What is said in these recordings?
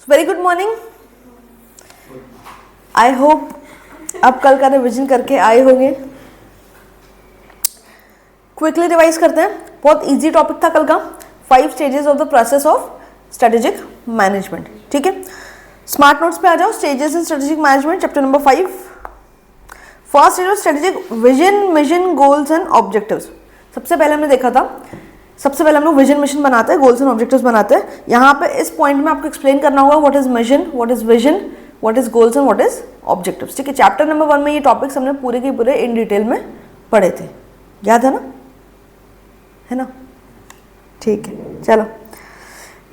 Very good morning. I hope आप कल का रिविजन करके आए होंगे। क्विकली रिवाइज करते हैं। बहुत इजी टॉपिक था कल का, 5 stages of the process of strategic management. ठीक है, स्मार्ट नोट्स पे आ जाओ। Stages in strategic management, chapter number 5। First stage of strategic vision, mission, goals and objectives. सबसे पहले हमने देखा था, सबसे पहले हम लोग विजन मिशन बनाते हैं, गोल्स एंड ऑब्जेक्टिव्स बनाते हैं। यहाँ पे इस पॉइंट में आपको एक्सप्लेन करना होगा what is mission, what is vision, what is goals and what is objectives. ठीक है, चैप्टर नंबर 1 में ये टॉपिक्स हमने पूरे के पूरे इन डिटेल में पढ़े थे, याद है ना? ठीक है, चलो।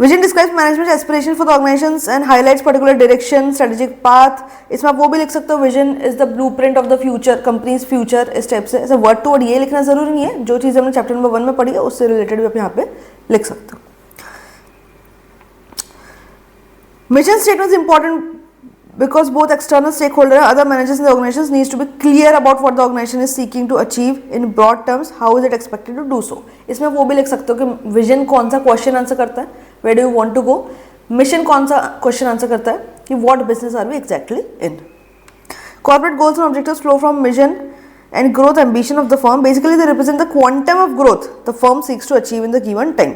Vision describes management aspiration for the organisations and highlights particular direction, strategic path. इसमें आप वो भी लिख सकते हो, vision is the blueprint of the future, companies future, इस टाइप से। ऐसे वर्ड टू वर्ड ये लिखना जरूरी नहीं है, जो चीज़ हमने चैप्टर नंबर 1 में पढ़ी है उससे रिलेटेड भी आप यहाँ पे लिख सकते हो। Mission statement is important because both external stakeholder and other managers in the organizations needs to be clear about what the organization is seeking to achieve in broad terms, how is it expected to do so। इसमें वो भी लिख सकते हो कि vision कौन सा question answer करता है, where do you want to go, mission कौन सा क्वेश्चन आंसर करता है कि what business are we exactly in। Corporate goals and objectives flow from vision and growth ambition of the firm. Basically they represent the quantum of growth the firm seeks to achieve in the given time.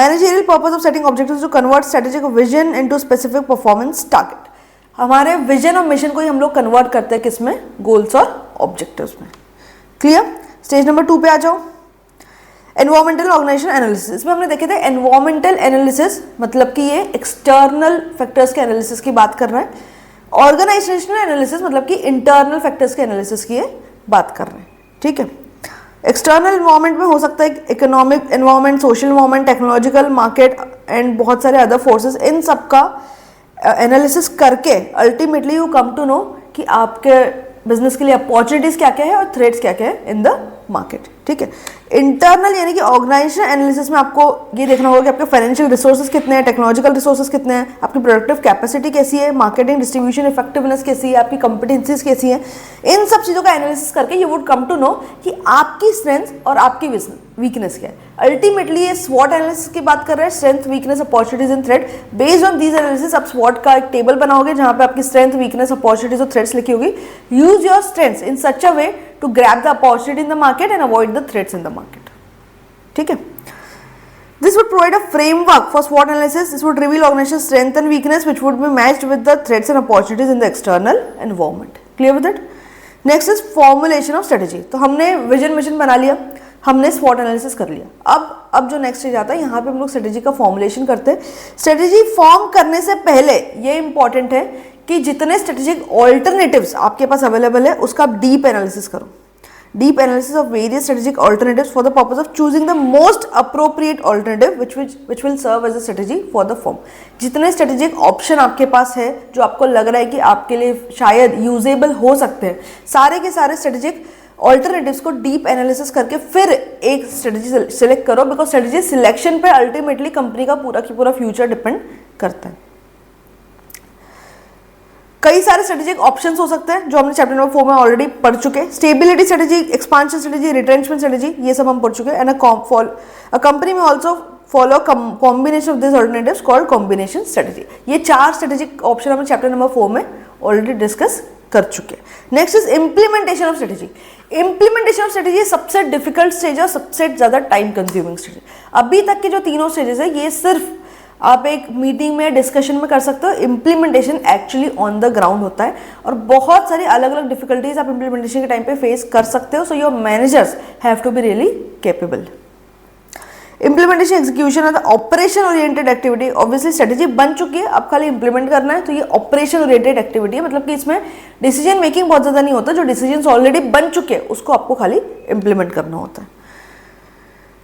Managerial purpose of setting objectives to convert strategic vision into specific performance target। हमारे vision और mission को ही हम लोग convert करते हैं किसमें, goals और objectives में। क्लियर। स्टेज नंबर 2 पे आ जाओ, एनवायरमेंटल ऑर्गेनाइजेशन एनालिसिस। इसमें हमने देखे थे एनवायरमेंटल एनालिसिस मतलब कि ये एक्सटर्नल फैक्टर्स के एनालिसिस की बात कर रहे हैं, ऑर्गेनाइजेशनल एनालिसिस मतलब कि इंटरनल फैक्टर्स के एनालिसिस की बात कर रहे हैं। ठीक है, एक्सटर्नल एनवायरमेंट में हो सकता है economic environment, social environment, technological, market and बहुत सारे अदर फोर्सेस। इन सब का एनालिसिस करके ultimately you come to know कि आपके बिजनेस के लिए अपॉर्चुनिटीज क्या क्या है और थ्रेट्स क्या क्या है इन द मार्केट। ठीक है, इंटरनल यानी कि ऑर्गेनाइजेशन एनालिसिस में आपको ये देखना होगा कि आपके फाइनेंशियल रिसोर्सेज कितने हैं, टेक्नोलॉजिकल रिसोर्सेज कितने हैं, आपकी प्रोडक्टिव कैपेसिटी कैसी है, मार्केटिंग डिस्ट्रीब्यूशन इफेक्टिवनेस कैसी है, आपकी कंपिटेंसीज कैसी है। इन सब चीज़ों का एनालिसिस करके you would come to know कि आपकी स्ट्रेंथ और आपकी वीकनेस क्या है। अल्टीमेटली ये स्वॉट एनालिसिस की बात कर रहे हैं, strength, weakness, opportunities and threat. Based on these analysis आप स्वॉट का एक टेबल बनाओगे जहां पे आपकी स्ट्रेंथ, वीकनेस, अपॉर्चुनिटीज और थ्रेट्स लिखी होगी। Use your strengths in such a way to grab the opportunity in the market and avoid the threats in the market. ठीक है, this would provide a framework for SWOT analysis. This would reveal organizational strength and weakness which would be matched with the threats and opportunities in the external environment. Clear with it? Next is formulation of strategy. तो हमने vision mission बना लिया, हमने SWOT analysis कर लिया। अब जो next stage आता है, यहाँ पे हम लोग स्ट्रेटेजी का फॉर्मुलेशन करते हैं। स्ट्रेटेजी फॉर्म करने से पहले ये इंपॉर्टेंट है कि जितने स्ट्रेटेजिक ऑल्टरनेटिव्स आपके पास अवेलेबल है उसका आप डीप एनालिसिस करो। Deep analysis of various strategic alternatives for the purpose of choosing the most appropriate alternative which will serve as a strategy for the firm। जितने strategic option आपके पास है जो आपको लग रहा है कि आपके लिए शायद यूजेबल हो सकते हैं, सारे के सारे strategic alternatives को deep analysis करके फिर एक strategy select करो, because strategy selection पे ultimately कंपनी का पूरा की पूरा फ्यूचर डिपेंड करता है। कई सारे स्ट्रेटेजिक ऑप्शंस हो सकते हैं जो हमने चैप्टर नंबर 4 में ऑलरेडी पढ़ चुके हैं। Stability strategy, expansion strategy, retrenchment strategy, ये सब हम पढ़ चुके हैं। एंड अ कंपनी में also follow combination of this alternatives called combination strategy. ये 4 स्ट्रेटेजिक ऑप्शन हमने चैप्टर नंबर 4 में ऑलरेडी डिस्कस कर चुके हैं। Next is implementation of strategy. Implementation of strategy सबसे डिफिकल्ट स्टेज और सबसे ज्यादा टाइम कंज्यूमिंग स्टेज। अभी तक के जो तीनों स्टेजेस है ये सिर्फ आप एक मीटिंग में डिस्कशन में कर सकते हो। Implementation actually on the ground होता है और बहुत सारी अलग अलग डिफिकल्टीज आप इम्प्लीमेंटेशन के टाइम पे फेस कर सकते हो। So your managers have to be really capable. Implementation execution of the operation oriented activity. Obviously strategy बन चुकी है, अब खाली इंप्लीमेंट करना है, तो ये ऑपरेशन ओरिएंटेड एक्टिविटी है। मतलब कि इसमें डिसीजन मेकिंग बहुत ज्यादा नहीं होता, जो डिसीजन ऑलरेडी बन चुके हैं उसको आपको खाली इंप्लीमेंट करना होता है।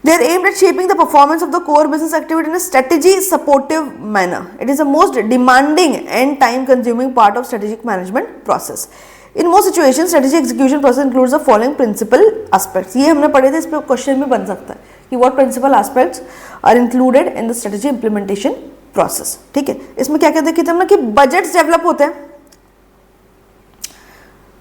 They are aimed at shaping the performance of the core business activity in a strategy supportive manner. It is the most demanding and time consuming part of strategic management process. In most situations, strategy execution process includes the following principal aspects. ये हमने पढ़े थे, इस पे question भी बन सकता है कि what principal aspects are included in the strategy implementation process. ठीक है, इसमें क्या क्या देखे थे हमने कि बजट्स डेवलप होते हैं,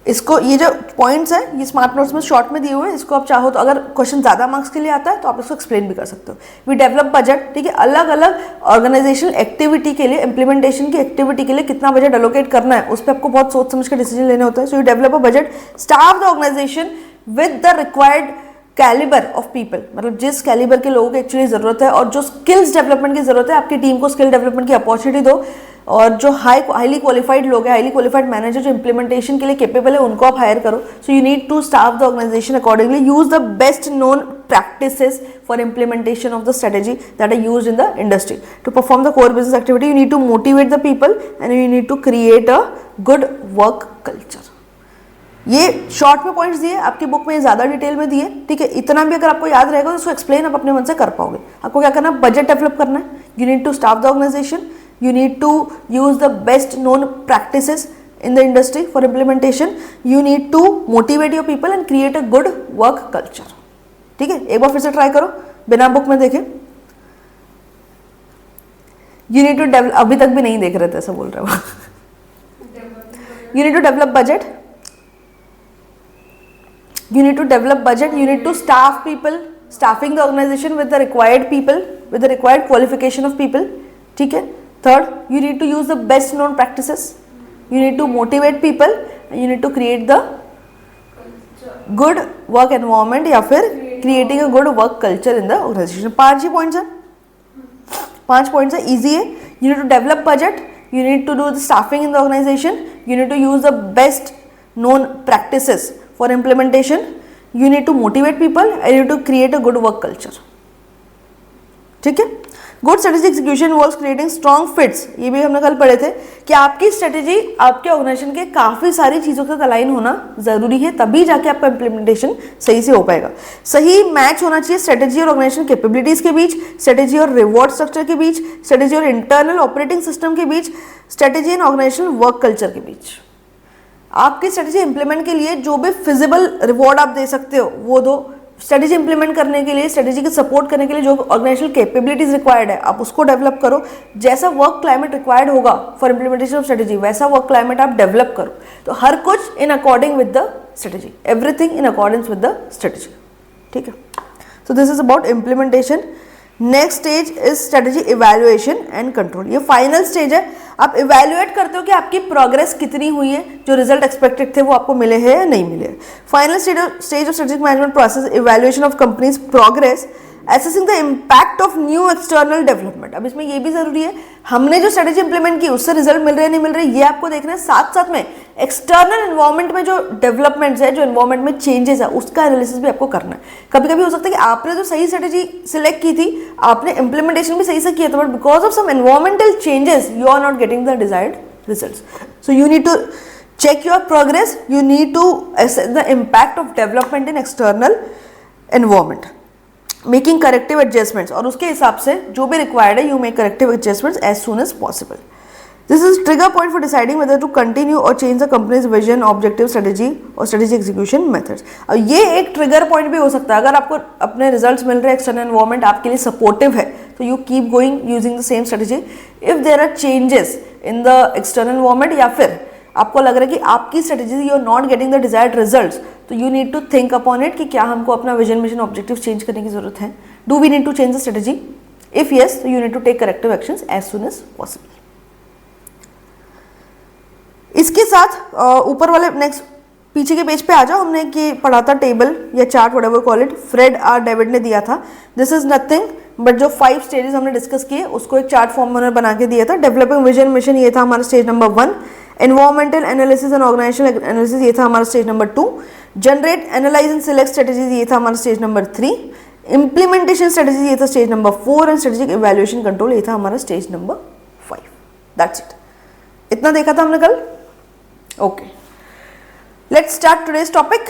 इसको ये जो पॉइंट्स हैं ये स्मार्ट नोट्स में शॉर्ट में दिए हुए हैं, इसको आप चाहो तो अगर क्वेश्चन ज़्यादा मार्क्स के लिए आता है तो आप इसको एक्सप्लेन भी कर सकते हो. वी डेवलप बजट, ठीक है, अलग अलग ऑर्गेनाइजेशनल एक्टिविटी के लिए, इंप्लीमेंटेशन की एक्टिविटी के लिए कितना बजट एलोकेट करना है उस पर आपको बहुत सोच समझ कर डिसीजन लेने होता है. So you develop a budget, staff the organisation with the required calibre of people, मतलब जिस कैलिबर के लोगों की एक्चुअली जरूरत है और जो स्किल्स डेवलपमेंट की जरूरत है, आपकी टीम को स्किल डेवलपमेंट की अपॉर्चुनिटी दो. और जो हाईली क्वालिफाइड लोग हैं, हाईली क्वालिफाइड मैनेजर जो इंप्लीमेंटेशन के लिए केपेबल है, उनको आप हायर करो. So you need to staff the organisation accordingly. Use the best known practices for implementation of the strategy that are used in the industry. To perform the core business activity, you need to motivate the people and you need to create a good work culture. ये short में points दिए, आपकी book में ज़्यादा detail में दिए, ठीक है. इतना भी अगर आपको याद रहेगा तो उसको एक्सप्लेन आप अपने मन से कर पाओगे. आपको क्या करना है, बजट डेवलप करना है. You need to staff the organisation, you need to use the best known practices in the industry for implementation. You need to motivate your people and create a good work culture. ठीक है, एक बार फिर से try करो बिना book में देखे. You need to develop, अभी तक भी नहीं देख रहे थे, ऐसा बोल रहे हो. You need to develop budget. You need to develop budget. You need to staff people, staffing the organization with the required people, with the required qualification of people. ठीक है. Third, you need to use the best known practices. You need to motivate people and you need to create the good work environment या फिर creating a good work culture in the organization. 5 he points हैं, 5 points है, easy है. You need to develop budget. You need to do the staffing in the organization. You need to use the best known practices for implementation. You need to motivate people and you need to create a good work culture. ठीक है. Good strategy execution involves creating strong fits. ये भी हमने कल पढ़े थे कि आपकी स्ट्रेटेजी आपके ऑर्गेनाइजेशन के काफ़ी सारी चीज़ों के साथ अलाइन होना जरूरी है, तभी जाके आपका इंप्लीमेंटेशन सही से हो पाएगा. सही मैच होना चाहिए स्ट्रेटेजी और ऑर्गेनाइजेशन कैपेबिलिटीज़ के बीच, स्ट्रेटेजी और रिवॉर्ड स्ट्रक्चर के बीच, स्ट्रेटेजी और इंटरनल ऑपरेटिंग सिस्टम के बीच, strategy and organizational work culture के बीच. आपकी स्ट्रेटेजी इंप्लीमेंट के लिए जो भी फिजिबल रिवॉर्ड आप दे सकते हो वो दो. स्ट्रेटेजी इंप्लीमेंट करने के लिए, स्ट्रेटेजी को सपोर्ट करने के लिए जो ऑर्गेनाइजेशनल कैपेबिलिटीज रिक्वायर्ड है आप उसको डेवलप करो. जैसा वर्क क्लाइमेट रिक्वायर्ड होगा फॉर इंप्लीमेंटेशन ऑफ स्ट्रेटेजी वैसा वर्क क्लाइमेट आप डेवलप करो. तो हर कुछ in according with the strategy, everything in accordance with the strategy. ठीक है. So this is about implementation. Next stage is strategy evaluation and control. ये final stage है. आप इवैल्यूएट करते हो कि आपकी प्रोग्रेस कितनी हुई है, जो रिजल्ट एक्सपेक्टेड थे वो आपको मिले हैं या नहीं मिले. Final stage of strategic management process, evaluation of companies progress, assessing the impact of new external development. अब इसमें ये भी जरूरी है, हमने जो स्ट्रेटेजी इंप्लीमेंट की उससे रिजल्ट मिल रहे हैं नहीं मिल रहे ये आपको देखना है. साथ साथ में एक्सटर्नल एनवायरनमेंट में जो डेवलपमेंट्स है, जो एनवायरनमेंट में चेंजेस है, उसका एनालिसिस भी आपको करना है. कभी कभी हो सकता है कि आपने जो सही स्ट्रेटेजी सिलेक्ट की थी, आपने इंप्लीमेंटेशन भी सही से किया था, but because of some environmental changes you are not getting the desired results. So you need to check your progress. You need to assess the impact of development in external environment, making corrective adjustments, और उसके हिसाब से जो भी required है you make corrective adjustments as soon as possible. This is trigger point for deciding whether to continue or change the company's vision, objective, strategy or strategy execution methods. अब ये एक trigger point भी हो सकता है. अगर आपको अपने results मिल रहे हैं, external environment आपके लिए supportive है, तो you keep going using the same strategy. If there are changes in the external environment या फिर आपको लग रहा है कि आपकी strategy you are not getting the desired results, तो you need to think upon it कि क्या हमको अपना विजन मिशन ऑब्जेक्टिव चेंज करने की जरूरत है. Do we need to change the strategy? If yes, तो you need to take corrective actions as soon as possible. इसके साथ ऊपर वाले नेक्स्ट पीछे के पेज पे आ जाओ. हमने कि पढ़ा था टेबल या chart, whatever call it, Fred or David ने दिया था. दिस इज नथिंग बट जो 5 स्टेजेस हमने डिस्कस किए उसको एक चार्ट फॉर्म में बना के दिया था. डेवलपिंग विजन मिशन ये था हमारा stage number 1. Environmental analysis and organisational analysis ये था हमारा stage number 2. Generate, analyse and select strategies ये था हमारा स्टेज नंबर 3. इंप्लीमेंटेशन स्ट्रेटेजी ये था stage number 4 and strategic evaluation control ये था हमारा स्टेज नंबर 5. That's it. इतना देखा था हमने कल. Okay, let's start today's topic.